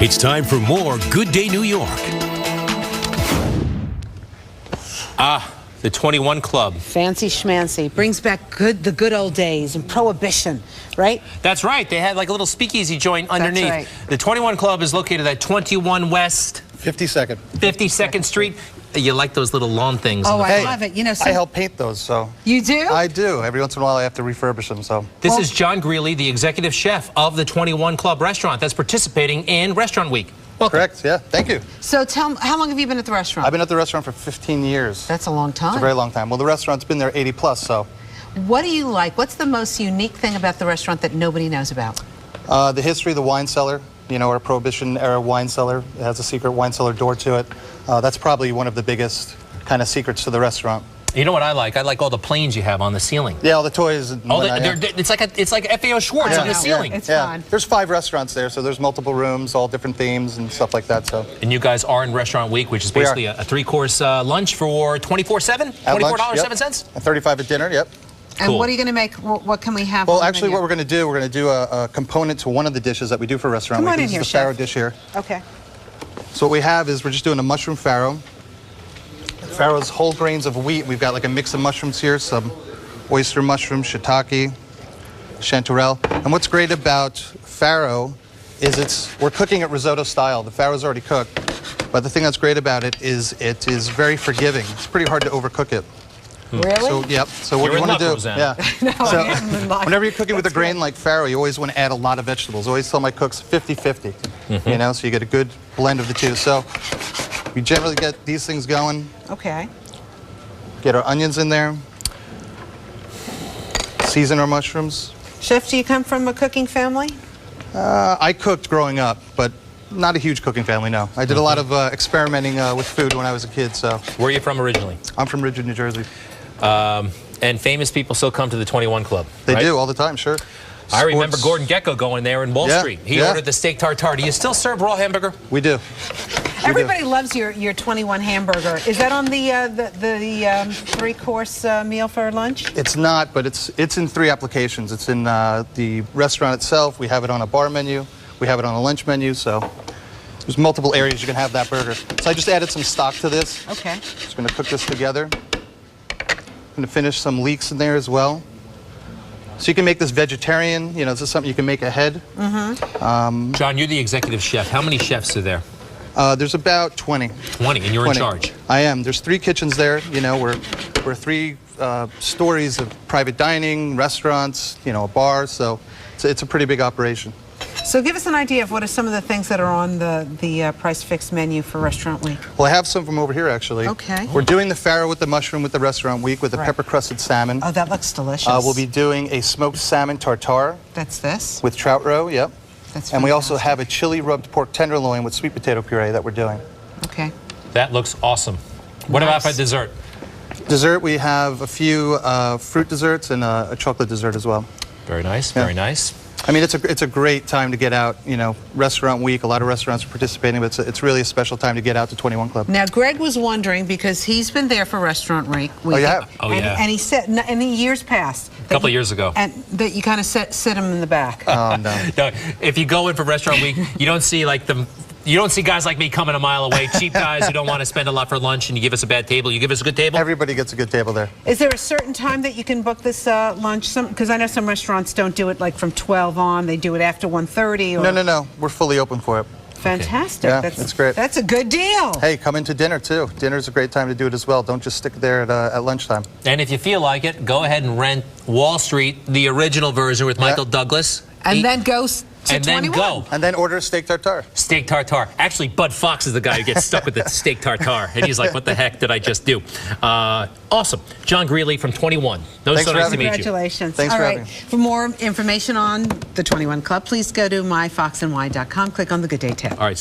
It's time for more Good Day New York. The 21 Club. Fancy schmancy. Brings back the good old days and Prohibition, right? That's right. They had like a little speakeasy joint underneath. That's right. The 21 Club is located at 21 West 52nd Street. You like those little lawn things. Oh, I Hey, love it. You know, I help paint those, so. You do? I do. Every once in a while, I have to refurbish them, so. This is John Greeley, the executive chef of the 21 Club restaurant that's participating in Restaurant Week. Welcome. Correct, yeah. Thank you. So tell me, how long have you been at the restaurant? I've been at the restaurant for 15 years. That's a long time. It's a very long time. Well, the restaurant's been there 80 plus, so. What do you like? What's the most unique thing about the restaurant that nobody knows about? The history of the wine cellar, you know, our Prohibition-era wine cellar. It has a secret wine cellar door to it. That's probably one of the biggest kind of secrets to the restaurant. You know what I like? I like all the planes you have on the ceiling. Yeah, all the toys. And It's like FAO Schwartz on the ceiling. It's fun. There's 5 restaurants there, so there's multiple rooms, all different themes and stuff like that. So. And you guys are in Restaurant Week, which is basically a 3-course lunch for $24.07? $24.07? Yep. $35 at dinner, yep. And Cool. what are you going to make? What can we have? Well, on the actually, menu? what we're going to do a component to one of the dishes that we do for Restaurant Come Week. on in This here, is the farro chef. dish here. Okay. So what we have is we're just doing a mushroom farro. Farro's whole grains of wheat. We've got like a mix of mushrooms here, some oyster mushroom, shiitake, chanterelle. And what's great about farro is we're cooking it risotto style. The farro's already cooked. But the thing that's great about it is very forgiving. It's pretty hard to overcook it. Really? So, yep. So what You're you in want to luck, do? Rosanna. Yeah. No, So I am in luck. whenever you're cooking with a That's grain right. like farro, you always want to add a lot of vegetables. I always tell my cooks 50-50. You know, so you get a good blend of the two. So we generally get these things going. Okay. Get our onions in there. Season our mushrooms. Chef, do you come from a cooking family? I cooked growing up, but not a huge cooking family, no. I did a lot of experimenting with food when I was a kid, so. Where are you from originally? I'm from Ridgewood, New Jersey. And famous people still come to the 21 Club. They right? do all the time, sure. I remember Sports- Gordon Gecko going there in Wall Yeah, Street. He yeah. ordered the steak tartare. Do you still serve raw hamburger? We do. Everybody loves your 21 hamburger. Is that on the 3-course meal for lunch? It's not, but it's in 3 applications. It's in the restaurant itself. We have it on a bar menu. We have it on a lunch menu, so there's multiple areas you can have that burger. So I just added some stock to this. Okay. Just going to cook this together. I'm going to finish some leeks in there as well. So you can make this vegetarian. You know, this is something you can make ahead. John, you're the executive chef. How many chefs are there? There's about 20. 20, and you're 20. in charge. I am. There's 3 kitchens there. You know, we're 3 stories of private dining, restaurants, you know, a bar. So it's a pretty big operation. So give us an idea of what are some of the things that are on the price fixed menu for Restaurant Week. Well, I have some from over here, actually. Okay. We're doing the farro with the mushroom with the Restaurant Week with the Right. pepper-crusted salmon. Oh, that looks delicious. We'll be doing a smoked salmon tartare That's this. with trout roe, yep. That's And we also fantastic. have a chili rubbed pork tenderloin with sweet potato puree that we're doing. Okay. That looks awesome. What about Nice. for dessert? Dessert, we have a few fruit desserts and a chocolate dessert as well. Very nice, Yeah. very nice. I mean, it's a great time to get out, you know, Restaurant Week. A lot of restaurants are participating, but it's really a special time to get out to 21 Club. Now, Greg was wondering, because he's been there for Restaurant Week. Oh, you have? Oh, and, yeah. And he said, in the years past. A couple of years ago. And that you kind of sit him in the back. Oh, no. No, if you go in for Restaurant Week, you don't see you don't see guys like me coming a mile away, cheap guys who don't want to spend a lot for lunch, and you give us a bad table. You give us a good table? Everybody gets a good table there. Is there a certain time that you can book this lunch? Because I know some restaurants don't do it like from 12 on. They do it after 1:30. Or... No. We're fully open for it. Fantastic. Yeah, that's great. That's a good deal. Hey, come into dinner, too. Dinner's a great time to do it as well. Don't just stick there at lunchtime. And if you feel like it, go ahead and rent Wall Street, the original version with Michael Douglas. And then go to and 21. then go. And then order a steak tartare. Steak tartare. Actually, Bud Fox is the guy who gets stuck with the steak tartare. And he's like, what the heck did I just do? Awesome. John Greeley from 21. Thanks So for nice to having me. meet you. Congratulations. Thanks All for right. having me. For more information on the 21 Club, please go to myfoxandwine.com. Click on the Good Day tab. All right,